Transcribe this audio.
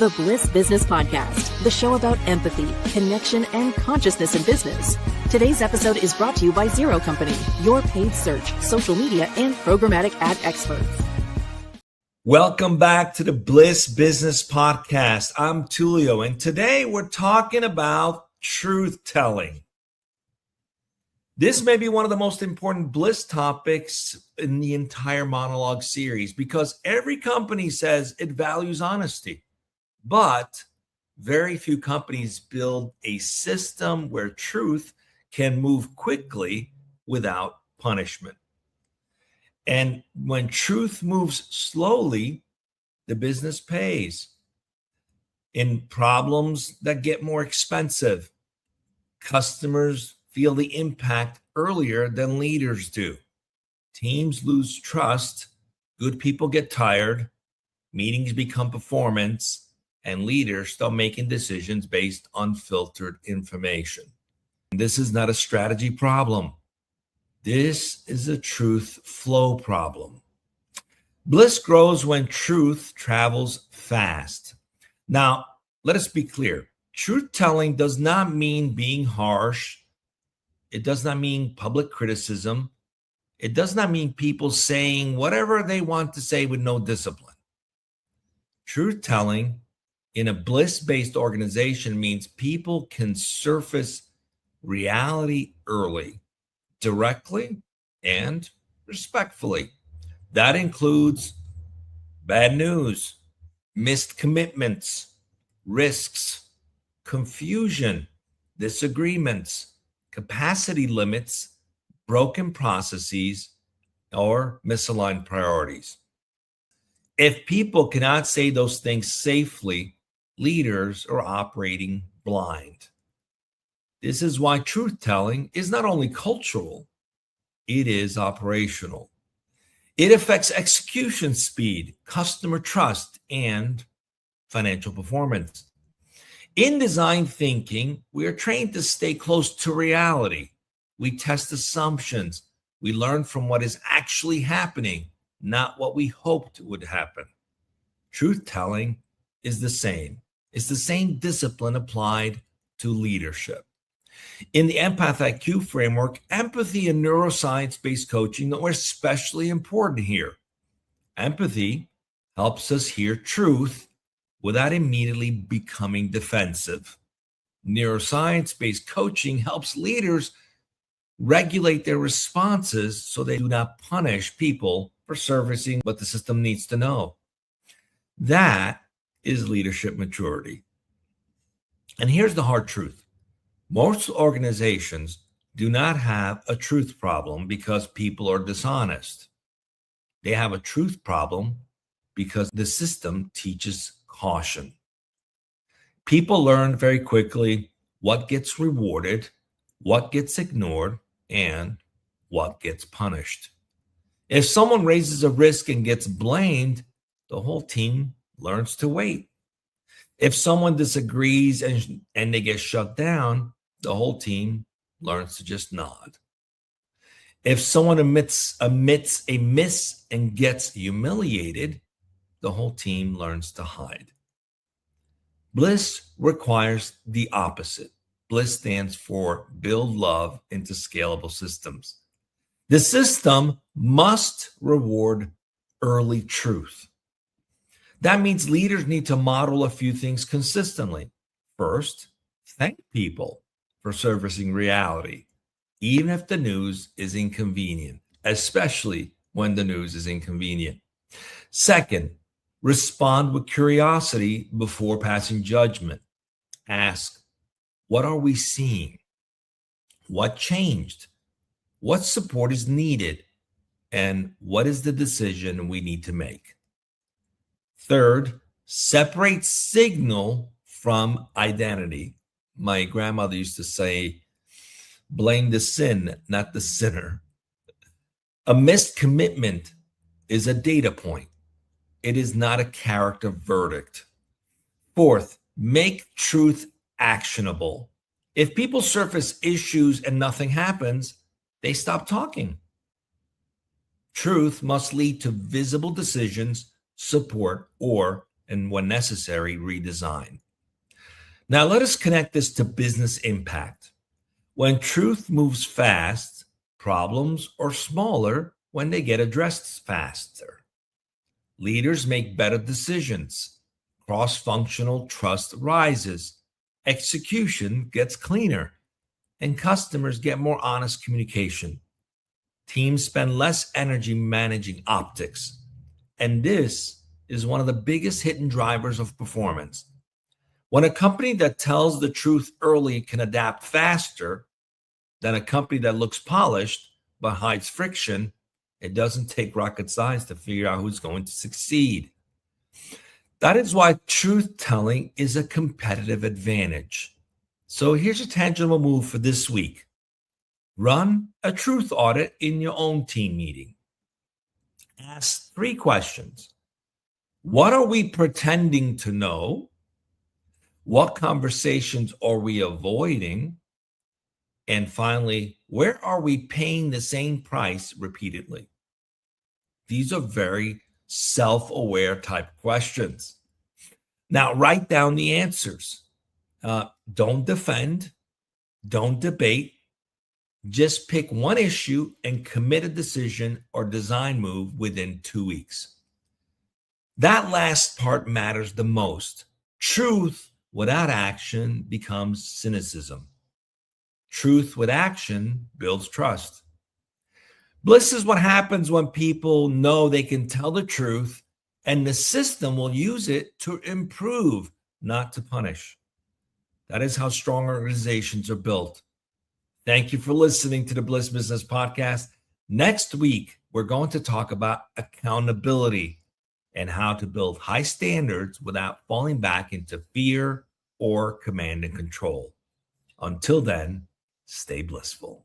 the Bliss Business Podcast, the show about empathy, connection, and consciousness in business. Today's episode is brought to you by Zero Company, your paid search, social media, and programmatic ad experts. Welcome back to the Bliss Business Podcast. I'm Tullio, and today we're talking about truth telling. This may be one of the most important Bliss topics in the entire monologue series because every company says it values honesty, but very few companies build a system where truth can move quickly without punishment. And when truth moves slowly, the business pays. In problems that get more expensive, customers feel the impact earlier than leaders do. Teams lose trust, good people get tired, meetings become performance, and leaders start making decisions based on filtered information. This is not a strategy problem. This is a truth flow problem. Bliss grows when truth travels fast. Now, let us be clear. Truth telling does not mean being harsh. It does not mean public criticism. It does not mean people saying whatever they want to say with no discipline. Truth telling in a bliss-based organization means people can surface reality early, directly, and respectfully. That includes bad news, missed commitments, risks, confusion, disagreements, capacity limits, broken processes, or misaligned priorities. If people cannot say those things safely, leaders are operating blind. This is why truth telling is not only cultural, it is operational. It affects execution speed, customer trust, and financial performance. In design thinking, we are trained to stay close to reality. We test assumptions. We learn from what is actually happening, not what we hoped would happen. Truth telling is the same. It's the same discipline applied to leadership. In the Empath IQ framework, empathy and neuroscience-based coaching are especially important here. Empathy helps us hear truth without immediately becoming defensive. Neuroscience-based coaching helps leaders regulate their responses so they do not punish people for servicing what the system needs to know. That is leadership maturity. And here's the hard truth. Most organizations do not have a truth problem because people are dishonest. They have a truth problem because the system teaches caution. People learn very quickly what gets rewarded, what gets ignored, and what gets punished. If someone raises a risk and gets blamed, the whole team learns to wait. If someone disagrees and they get shut down, the whole team learns to just nod. If someone admits a miss and gets humiliated, the whole team learns to hide. Bliss requires the opposite. Bliss stands for build love into scalable systems. The system must reward early truth. That means leaders need to model a few things consistently. First, thank people for servicing reality, even if the news is inconvenient, especially when the news is inconvenient. Second, respond with curiosity before passing judgment. Ask, what are we seeing? What changed? What support is needed? And what is the decision we need to make? Third, separate signal from identity. My grandmother used to say, blame the sin, not the sinner. A missed commitment is a data point. It is not a character verdict. Fourth, make truth actionable. If people surface issues and nothing happens, they stop talking. Truth must lead to visible decisions, support, or and when necessary, redesign. Now, let us connect this to business impact. When truth moves fast, problems are smaller when they get addressed faster. Leaders make better decisions. Cross-functional trust rises. Execution gets cleaner, and customers get more honest communication. Teams spend less energy managing optics. And this is one of the biggest hidden drivers of performance. When a company that tells the truth early can adapt faster than a company that looks polished but hides friction, it doesn't take rocket science to figure out who's going to succeed. That is why truth telling is a competitive advantage. So here's a tangible move for this week. Run a truth audit in your own team meeting. Ask 3 questions. What are we pretending to know? What conversations are we avoiding? And finally, where are we paying the same price repeatedly? These are very self-aware type questions. Now, write down the answers. Don't defend. Don't debate. Just pick one issue and commit a decision or design move within 2 weeks. That last part matters the most. Truth without action becomes cynicism. Truth with action builds trust. Bliss is what happens when people know they can tell the truth and the system will use it to improve, not to punish. That is how strong organizations are built. Thank you for listening to the Bliss Business Podcast. Next week, we're going to talk about accountability and how to build high standards without falling back into fear or command and control. Until then, stay blissful.